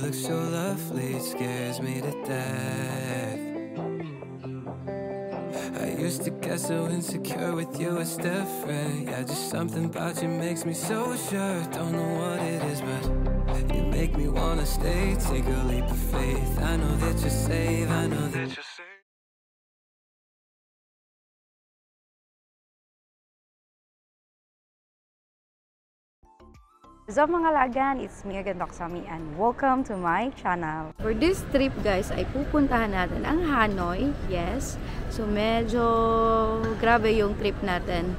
look so lovely, it scares me to death. I used to get so insecure with you, it's different. Yeah, just something about you makes me so sure. Don't know what it is, but you make me wanna stay. Take a leap of faith. I know that you're safe, I know that you're safe. So mga lagan, it's me again, Doksami, and welcome to my channel. For this trip guys, ay pupuntahan natin ang Hanoi. Yes, so medyo grabe yung trip natin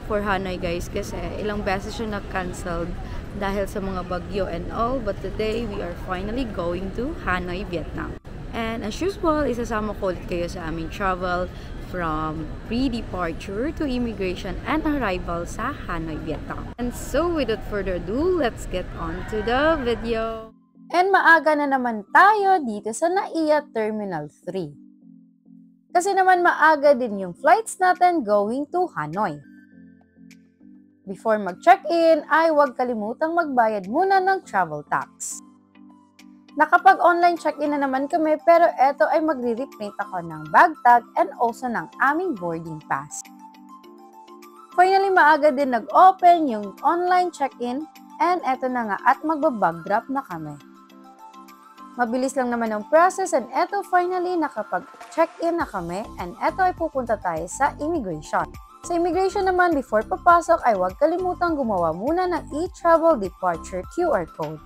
for Hanoi guys kasi ilang beses siya na-cancelled dahil sa mga bagyo and all. But today, we are finally going to Hanoi, Vietnam. And as usual, isasama ko ulit kayo sa aming travel from pre-departure to immigration and arrival sa Hanoi, Vietnam. And so without further ado, let's get on to the video. And maaga na naman tayo dito sa NAIA Terminal 3. Kasi naman maaga din yung flights natin going to Hanoi. Before mag-check-in, ay huwag kalimutang magbayad muna ng travel tax. Nakapag-online check-in na naman kami pero eto ay magre-reprint ako ng bag tag and also ng aming boarding pass. Finally, maaga din nag-open yung online check-in and eto na nga at magbabag drop na kami. Mabilis lang naman ang process and eto finally nakapag-check-in na kami and eto ay pupunta tayo sa immigration. Sa immigration naman, before papasok ay huwag kalimutang gumawa muna ng e-travel departure QR code.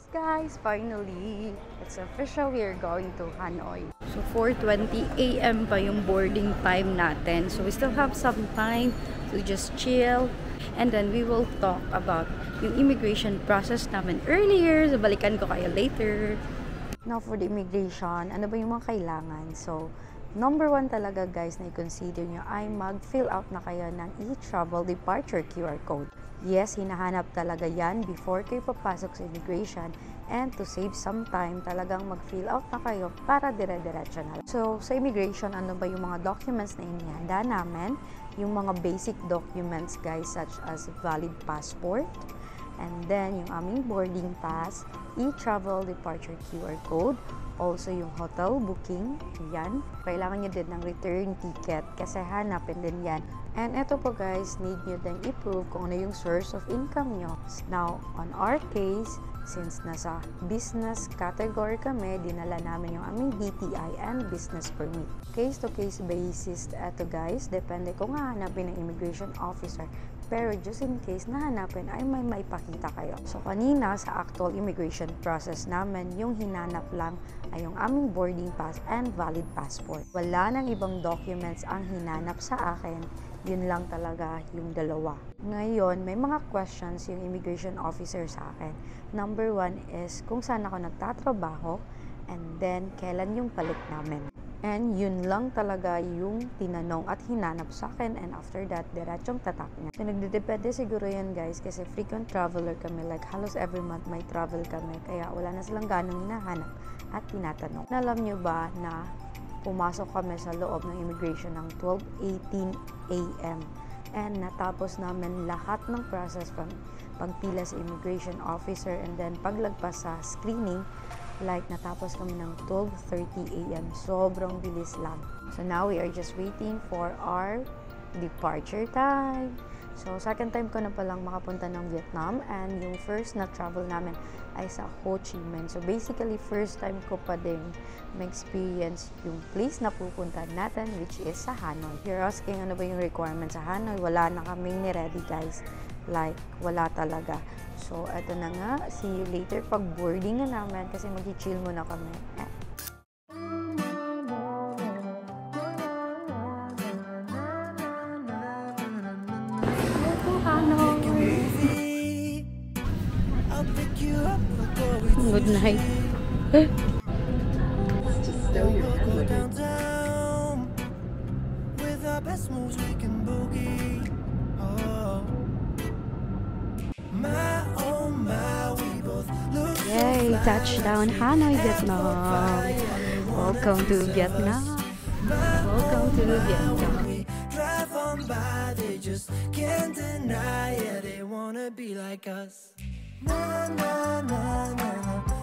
Guys, finally, it's official, we are going to Hanoi. So 4:20 AM pa yung boarding time natin. So we still have some time to just chill. And then we will talk about yung immigration process namin earlier. So balikan ko kayo later. Now for the immigration, ano ba yung mga kailangan? So number 1 talaga guys na i-consider nyo ay mag-fill out na kayo ng e-travel departure QR code. Yes, hinahanap talaga yan before kayo papasok sa immigration and to save some time, talagang mag-fill out na kayo para dire-diretso na. So, sa immigration, ano ba yung mga documents na inihanda namin? Yung mga basic documents guys such as valid passport, and then yung aming boarding pass, e-travel departure QR code, also yung hotel booking, yan. Kailangan nyo din ng return ticket kasi hanapin din yan. And eto po guys, need nyo din i-prove kung ano yung source of income nyo. Now, on our case, since nasa business category kami, dinala namin yung aming DTI and business permit. Case-to-case basis, eto guys, depende kung hahanapin ng immigration officer. Pero just in case nahanapin ay may maipakita kayo. So kanina sa actual immigration process namin, yung hinanap lang ay yung aming boarding pass and valid passport. Wala nang ibang documents ang hinanap sa akin. Yun lang talaga yung dalawa. Ngayon, may mga questions yung immigration officer sa akin. Number 1 is kung saan ako nagtatrabaho and then kailan yung palit namin. And yun lang talaga yung tinanong at hinanap sa akin and after that, diretsong tatak niya. So nagdedepende siguro yan guys kasi frequent traveler kami, like halos every month may travel kami kaya wala na silang ganong hinahanap at tinatanong. Alam nyo ba na pumasok kami sa loob ng immigration ng 12:18 AM and natapos namin lahat ng process from pagpila sa immigration officer and then paglagpas sa screening, like natapos kami ng 12:30 AM. Sobrang bilis lang. So now we are just waiting for our departure time. So second time ko na palang makapunta ng Vietnam and yung first na travel namin ay sa Ho Chi Minh. So basically first time ko pa din ma-experience yung place na pupunta natin which is sa Hanoi. If you're asking ano ba yung requirements sa Hanoi, wala na kaming ni-ready guys. Like wala talaga. So eto na nga, see you later pag boarding na namin kasi mag-chill muna kami. Good night. Yay! Touchdown Hanoi, Vietnam. Welcome to Vietnam. Welcome to Vietnam. They just can't deny it. They wanna be like us. Na, na, na, na.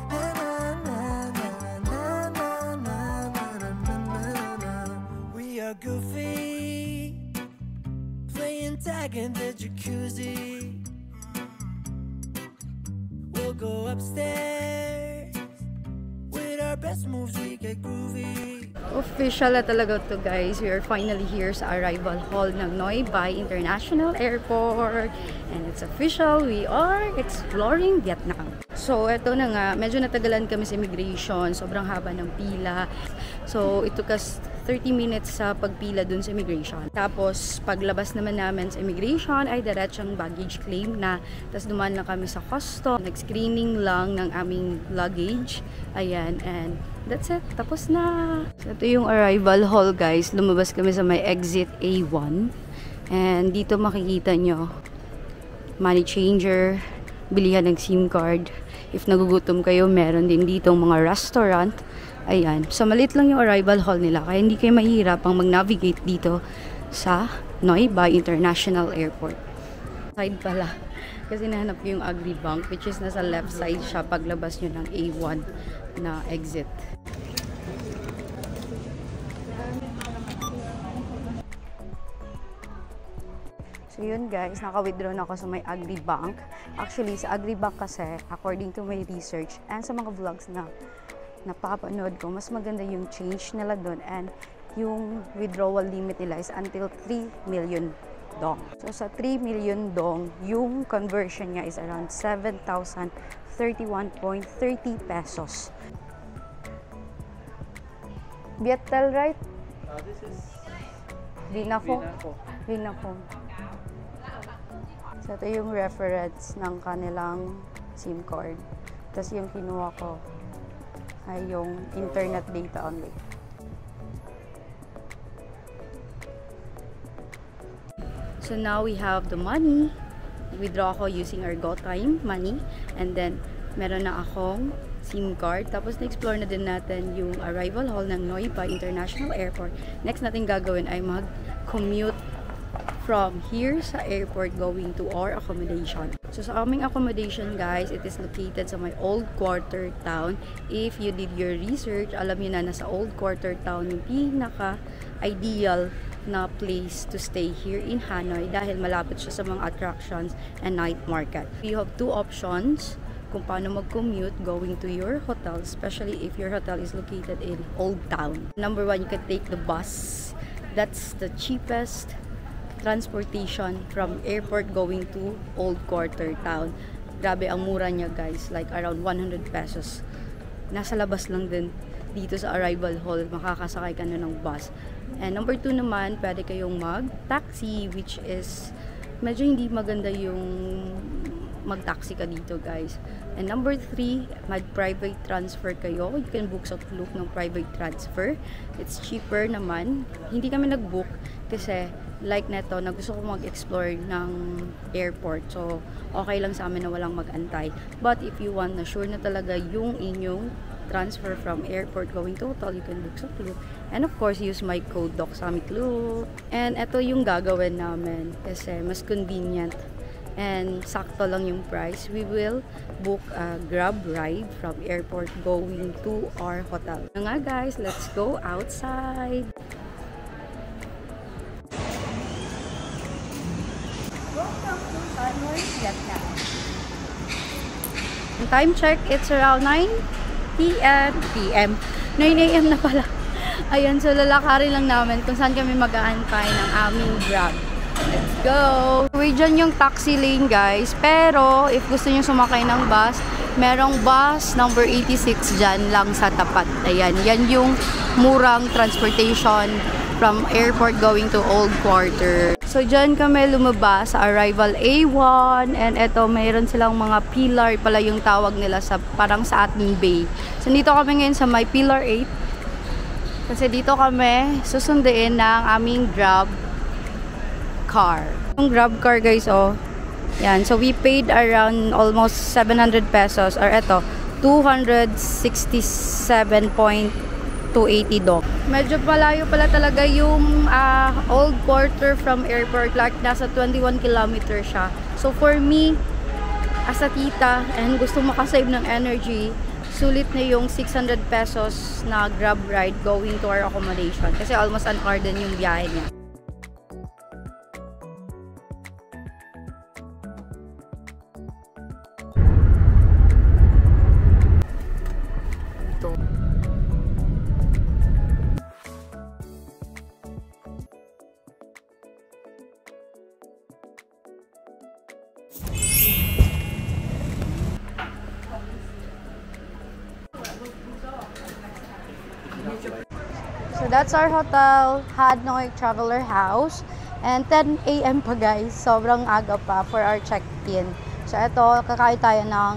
bag in the jacuzzi. We'll go upstairs. With our best moves we get groovy. Official na talaga to guys. We are finally here sa arrival hall ng Noi Bai International Airport. And it's official. We are exploring Vietnam. So, eto na nga. Medyo natagalan kami sa immigration. Sobrang haba ng pila. So, it took us 30 minutes sa pagpila dun sa immigration. Tapos, paglabas naman namin sa immigration, ay diretsong baggage claim na. Tapos, dumaan lang kami sa custom. Nag-screening lang ng aming luggage. Ayan. And that's it. Tapos na. So, ito yung arrival hall, guys. Lumabas kami sa may exit A1. And dito makikita nyo, money changer, bilihan ng SIM card. If nagugutom kayo, meron din dito mga restaurant. Ayan. So, maliit lang yung arrival hall nila. Kaya hindi kayo mahihirapang mag-navigate dito sa Noi Bai International Airport. Side pala. Kasi nahanap yung Agribank, which is nasa left side siya paglabas nyo ng A1 na exit. So yun guys, naka-withdraw na ako sa may Agribank. Actually, sa Agribank kasi, according to my research and sa mga vlogs na napapanood ko, mas maganda yung change nila doon and yung withdrawal limit nila is until 3 million dong. So sa 3 million dong, yung conversion niya is around 7,031.30 pesos. Viettel, right? This is Vinaphone. Vinaphone. So ito yung reference ng kanilang SIM card. Tapos yung kinuha ko ay yung internet data only. So now we have the money. Withdraw ako using our GoTime money. And then, meron na akong SIM card. Tapos na-explore na din natin yung arrival hall ng Noi Bai International Airport. Next natin gagawin ay mag-commute from here sa airport going to our accommodation. So sa aming accommodation guys, it is located sa my Old Quarter Town. If you did your research, alam niyo na nasa Old Quarter Town yung pinaka-ideal na place to stay here in Hanoi dahil malapit siya sa mga attractions and night market. You have two options kung paano mag-commute going to your hotel, especially if your hotel is located in Old Town. Number one, you can take the bus. That's the cheapest transportation from airport going to Old Quarter Town. Grabe, ang mura niya guys, like around 100 pesos. Nasa labas lang din dito sa arrival hall, makakasakay ka na ng bus. And number 2 naman, pwede kayong mag-taxi, which is medyo hindi maganda yung mag-taxi ka dito guys. And number 3, mag-private transfer kayo. You can book sa Klook ng private transfer. It's cheaper naman. Hindi kami nag-book kasi like neto, gusto ko mag-explore ng airport. So, okay lang sa amin na walang mag-antay. But if you want na sure na talaga yung inyong transfer from airport going to hotel, you can book sa Klook. And of course, use my code DOCSAMIKLOOK. And ito yung gagawin namin kasi mas convenient and sakto lang yung price. We will book a Grab ride from airport going to our hotel. So nga guys, let's go outside. Welcome to Hanoi, Vietnam. Time check, it's around 9 p.m. 9 a.m. na pala. Ayan, so lalakarin lang namin kung saan kami mag-aantay ng aming Grab. Let's go! Way dyan yung taxi lane guys, pero if gusto nyo sumakay ng bus, merong bus number 86 dyan lang sa tapat. Ayan, yan yung murang transportation from airport going to Old Quarter. So dyan kami lumabas sa arrival A1, and eto mayroon silang mga pillar pala yung tawag nila sa parang sa ating bay. So dito kami ngayon sa may pillar 8 kasi dito kami susunduin ng aming Grab car. Yung Grab car guys, oh. Yan. So we paid around almost 700 pesos or eto 267.280 dong. Medyo malayo pala talaga yung Old Quarter from airport, like nasa 21 kilometers siya. So for me as a tita and gusto makasave ng energy, sulit na yung 600 pesos na Grab ride going to our accommodation kasi almost an hour din yung biyahe niya. that's our hotel, Hanoi Traveler House. And 10 a.m. pa guys, sobrang aga pa for our check-in. So ito, kakain tayo ng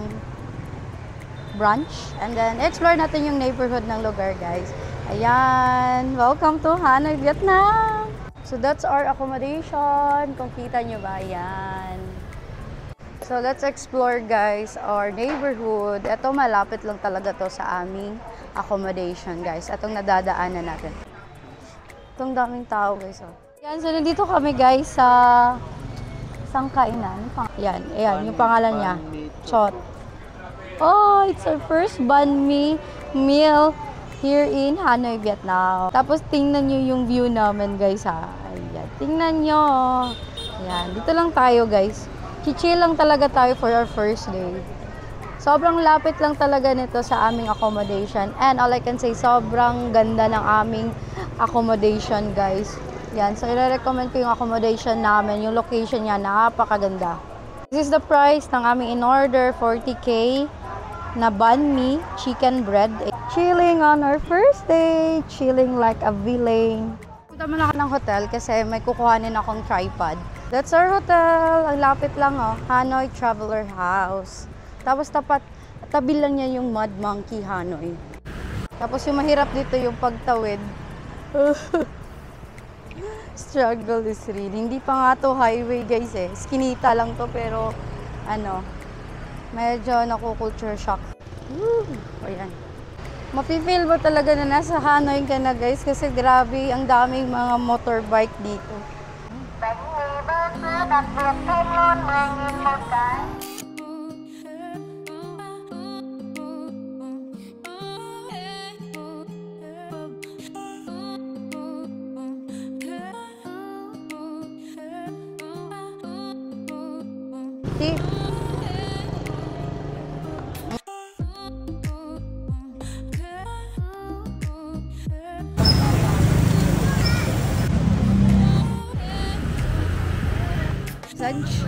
brunch. And then, explore natin yung neighborhood ng lugar guys. Ayan, welcome to Hanoi, Vietnam! So that's our accommodation. Kung kita nyo ba, ayan. So let's explore guys our neighborhood. Ito, malapit lang talaga to sa aming accommodation guys. Itong nadadaanan natin. Itong daming tao guys. Oh. Yan, so nandito kami guys sa isang kainan. Yan, ayan, yung pangalan niya. Chot. Oh, it's our first banh mi meal here in Hanoi, Vietnam. Tapos tingnan nyo yung view namin guys ha. Ayan, tingnan nyo. Ayan, dito lang tayo guys. Chill lang talaga tayo for our first day. Sobrang lapit lang talaga nito sa aming accommodation. And all I can say, sobrang ganda ng aming accommodation guys. Yan, so i-recommend ko yung accommodation namin. Yung location niya, napakaganda. This is the price ng aming in-order, 40K na banh mi, chicken bread. Chilling on our first day. Chilling like a villain. Punta muna ako ng hotel kasi may kukuhanin akong tripod. That's our hotel. Ang lapit lang oh. Hanoi Traveler House. Tapos tabi lang niya yung Mud Monkey Hanoi. Tapos yung mahirap dito yung pagtawid. Struggle is real. Hindi pa nga to highway guys eh. Skinita lang to pero ano, medyo naku-culture shock. Woo! Ayan. Mapifeel mo talaga na nasa Hanoi ka na guys kasi grabe ang daming mga motorbike dito. Lunch?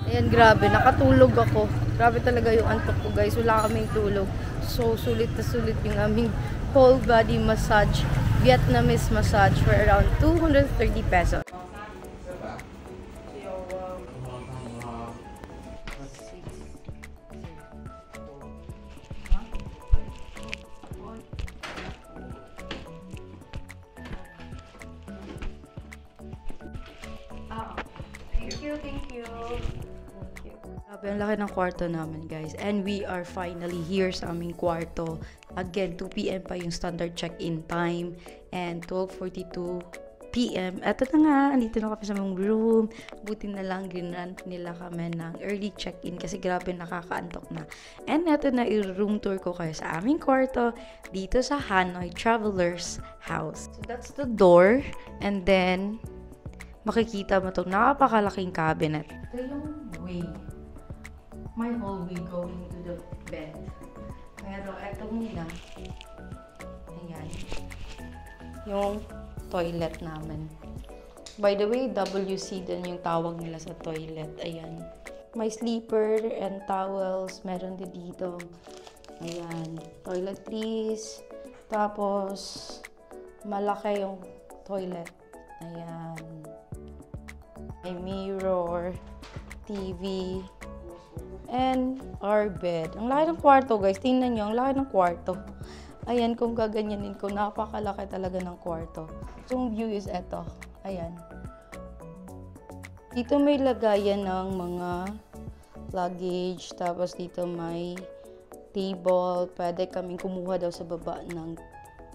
Ayan, grabe. Nakatulog ako. Grabe talaga yung antok ko, guys. Wala kaming tulog. So, sulit na sulit yung aming whole body massage. Vietnamese massage for around 230 pesos. Thank you. Grabe, ang laki ng kwarto namin, guys. And we are finally here sa aming kwarto. Again, 2 p.m. pa yung standard check-in time. And 12:42 p.m. Eto na nga, andito na kami sa aming room. Buti na lang, ginrant nila kami ng early check-in kasi grabe nakakaantok na. And eto na, i-room tour ko kayo sa aming kwarto dito sa Hanoi Traveler's House. So that's the door. And then, makikita mo itong napakalaking cabinet. Ito yung way. My hallway going to the bed. Pero ito muna. Ayan. Yung toilet namin. By the way, WC din yung tawag nila sa toilet. Ayan. May sleeper and towels. Meron din dito. Ayan. Toiletries. Tapos, malaki yung toilet. Ayan. May mirror, TV, and our bed. Ang laki ng kwarto, guys. Tingnan nyo, ang laki ng kwarto. Ayan, kung gaganyanin ko, napakalaki talaga ng kwarto. So, yung view is eto. Ayan. Dito may lagayan ng mga luggage. Tapos dito may table. Pwede kaming kumuha daw sa baba ng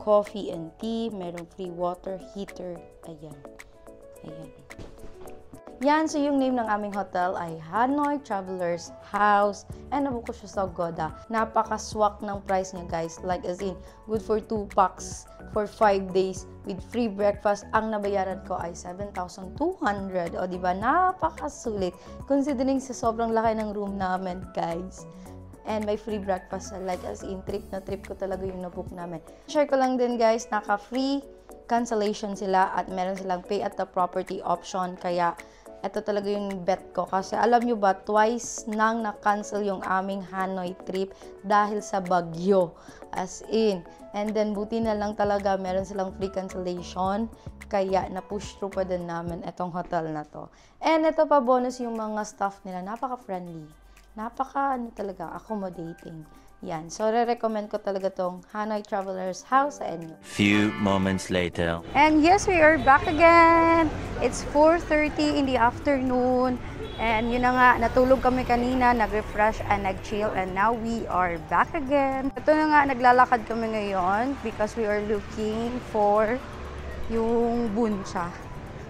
coffee and tea. Merong free water heater. Ayan. Ayan. Yan, so yung name ng aming hotel ay Hanoi Traveler's House. And nabuko siya sa Agoda. Napaka-swak ng price niya, guys. Like as in, good for 2 packs for 5 days with free breakfast. Ang nabayaran ko ay 7,200. O diba, napakasulit. Considering sa sobrang laki ng room namin, guys. And may free breakfast. Like as in, trip na trip ko talaga yung nabook namin. Share ko lang din, guys, naka-free cancellation sila at meron silang pay at the property option. Kaya, ito talaga yung bet ko. Kasi alam nyo ba, twice nang na-cancel yung aming Hanoi trip dahil sa bagyo. As in. And then, buti na lang talaga, meron silang free cancellation. Kaya, na-push through pa din namin itong hotel na to. And ito pa, bonus yung mga staff nila. Napaka-friendly. Talaga, accommodating. Yan. So, re-recommend ko talaga tong Hanoi Traveler's House sa inyo. Few moments later. And yes, we are back again. It's 4:30 in the afternoon. And yun na nga, natulog kami kanina, nag-refresh and nag-chill. And now we are back again. Ito na nga, naglalakad kami ngayon because we are looking for yung buncha.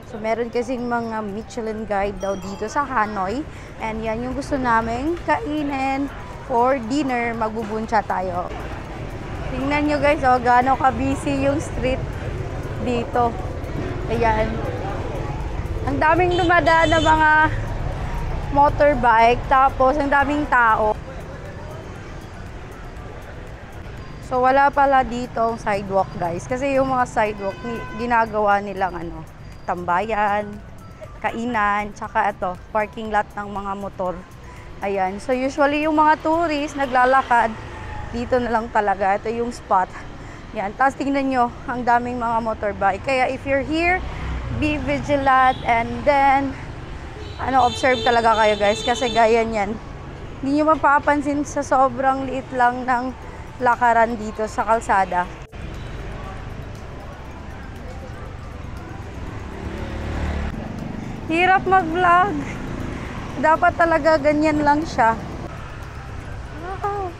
So, meron kasing mga Michelin guide daw dito sa Hanoi. And yan yung gusto namin kainin. For dinner, magbubuncha tayo. Tingnan nyo guys, oh, gaano ka-busy yung street dito. Ayan. Ang daming dumadaan na mga motorbike, tapos ang daming tao. So, wala pala dito ang sidewalk guys. Kasi yung mga sidewalk, ginagawa nilang tambayan, kainan, tsaka ito, parking lot ng mga motor. Ayan. So, usually yung mga tourists naglalakad, dito na lang talaga. Ito yung spot. Yan. Tapos, tingnan nyo, ang daming mga motorbike. Kaya, if you're here, be vigilant and then, observe talaga kayo guys. Kasi gaya niyan. Hindi nyo mapapansin sa sobrang liit lang ng lakaran dito sa kalsada. Hirap mag-vlog. Dapat talaga ganyan lang siya. Wow!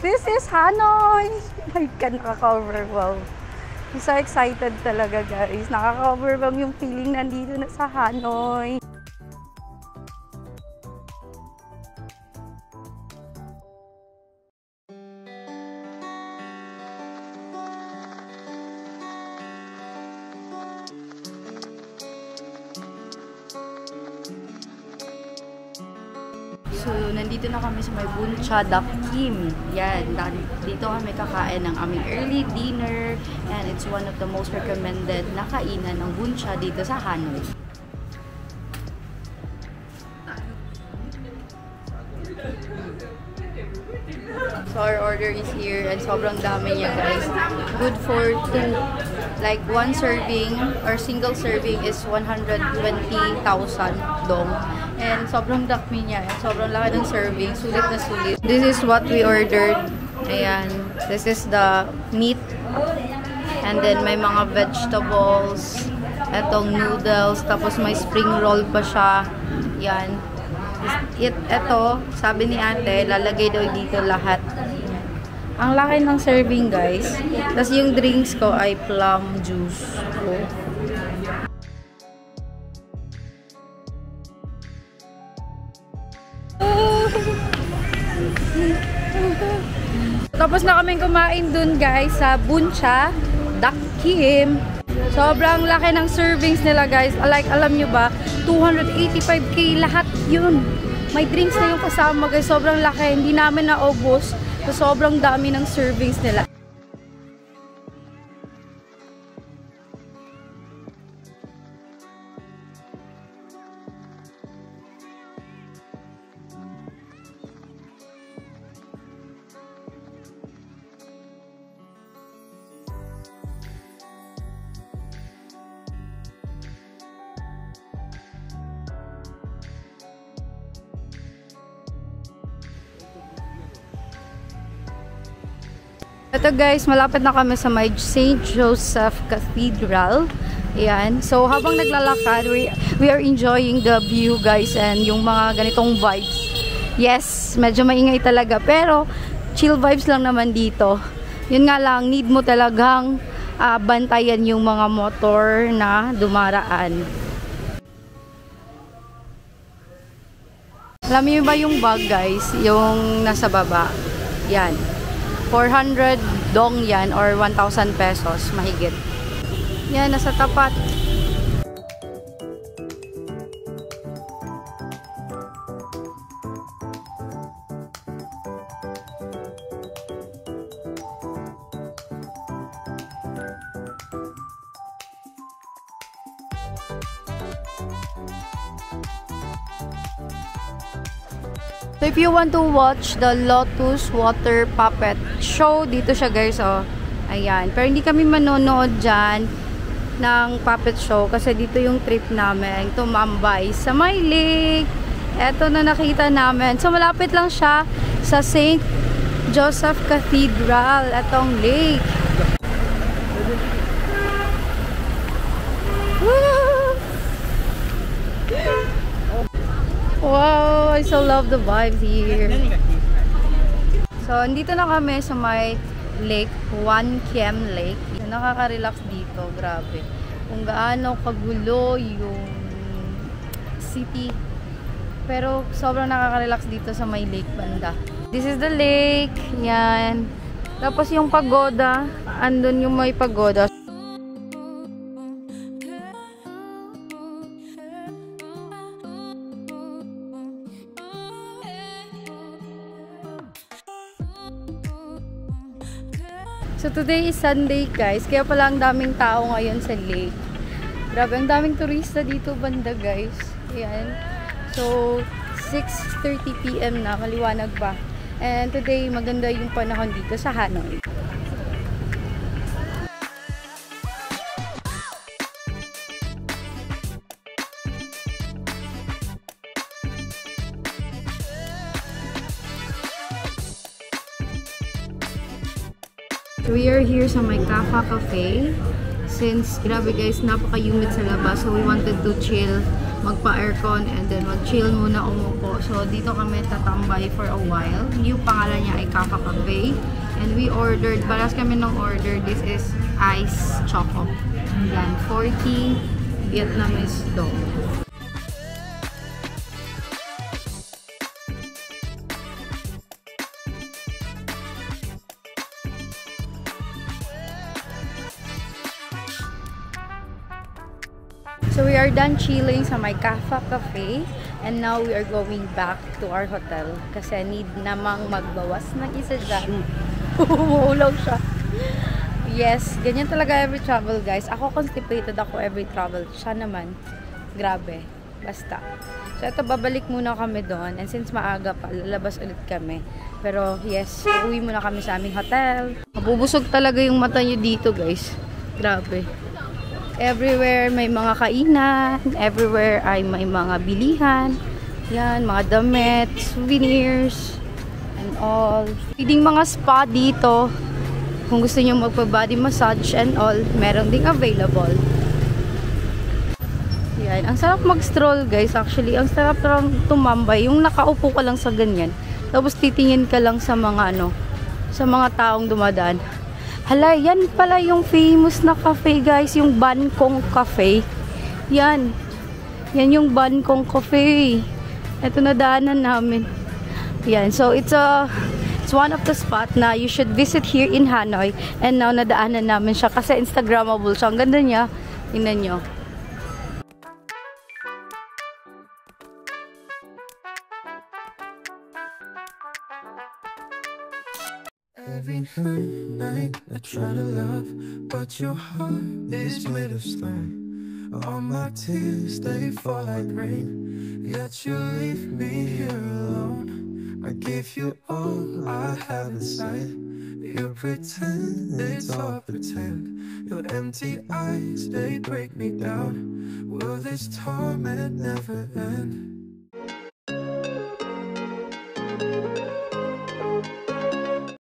This is Hanoi! My God, nakaka-overwhelm. I'm so excited talaga guys. Nakaka-overwhelm yung feeling nandito na sa Hanoi. So, nandito na kami sa may Buncha Dak Kim. Yan, dito kami kakain ng aming early dinner and it's one of the most recommended na kainan ng Buncha dito sa Hanoi. So, our order is here and sobrang dami niya guys. Good for 2. Like, one serving or single serving is 120,000 dong. And sobrang dakmi niya. Sobrang laki ng serving. Sulit na sulit. This is what we ordered. Ayan. This is the meat. And then may mga vegetables. Etong noodles. Tapos may spring roll pa siya. Yan. Ito, sabi ni ate, lalagay daw dito lahat. Ang laki ng serving guys. Tapos yung drinks ko ay plum juice. Oh. Tapos na kaming kumain dun guys sa Buncha Dak Kim. Sobrang laki ng servings nila guys. Like, alam nyo ba, 285k lahat yun. May drinks na yung kasama guys. Sobrang laki. Hindi namin naubos. So, sobrang dami ng servings nila. Ito guys, malapit na kami sa may St. Joseph Cathedral. Ayan. So, habang naglalakad, we are enjoying the view guys and yung mga ganitong vibes. Yes, medyo maingay talaga. Pero, chill vibes lang naman dito. Yun nga lang, need mo talagang bantayan yung mga motor na dumaraan. Alam niyo ba yung bag guys? Yung nasa baba. Yan. 400 dong yan or 1,000 pesos mahigit. Yan, nasa tapat. So if you want to watch the Lotus Water Puppet Show, dito siya guys, oh. Ayan. Pero hindi kami manonood dyan ng puppet show kasi dito yung trip namin, tumambay sa may lake. Eto na nakita namin. So malapit lang siya sa St. Joseph Cathedral, etong lake. Wow, I so love the vibes here. So, andito na kami sa may lake, One Kiem Lake. Nakaka-relax dito, grabe. Kung gaano kagulo yung city. Pero, sobrang nakaka-relax dito sa may lake banda. This is the lake. Yan. Tapos yung pagoda, andun yung may pagoda. So today is Sunday guys, kaya pala ang daming tao ngayon sa lake. Grabe, ang daming turista dito banda guys. Ayan. So 6:30 PM na, maliwanag pa. And today maganda yung panahon dito sa Hanoi. We are here sa may Kafa Cafe. Since, grabe guys, napaka-humid sa labas. So, we wanted to chill, magpa-aircon, and then mag-chill muna, umupo. So, dito kami tatambay for a while. Yung pangalan niya ay Kafa Cafe. And we ordered, paras kami ng order, this is ice choco. Yan, 40 Vietnamese dong. So we are done chilling sa my Kafa Cafe and now we are going back to our hotel kasi need namang magbawas ng isa dyan. Umuulaw siya. Yes, ganyan talaga every travel guys. Ako constipated ako every travel. Siya naman, grabe. Basta. So ito, babalik muna kami doon and since maaga pa, lalabas ulit kami. Pero yes, uwi muna kami sa aming hotel. Mabubusog talaga yung mata nyo dito guys. Grabe. Everywhere may mga kainan, everywhere ay may mga bilihan. Yan, mga damit, souvenirs, and all. Pwedeng mga spa dito. Kung gusto niyo magpa-body massage and all, meron ding available. Yan, ang sarap mag-stroll guys. Actually, ang sarap lang tumambay. Yung nakaupo ka lang sa ganyan. Tapos titingin ka lang sa mga ano, sa mga taong dumadaan. Hala, yan pala yung famous na cafe guys, yung Bangkok Cafe. Yan. Yan yung Bangkok Cafe. Ito na daanan namin. Yan, so it's one of the spot na you should visit here in Hanoi. And now nadaanan namin siya kasi Instagrammable siya. Ang ganda niya. Tingnan nyo. Every night I try to love, but your heart is made of stone. All my tears, they fall like rain, yet you leave me here alone. I give you all I have inside. You pretend it's all pretend. Your empty eyes, they break me down. Will this torment never end?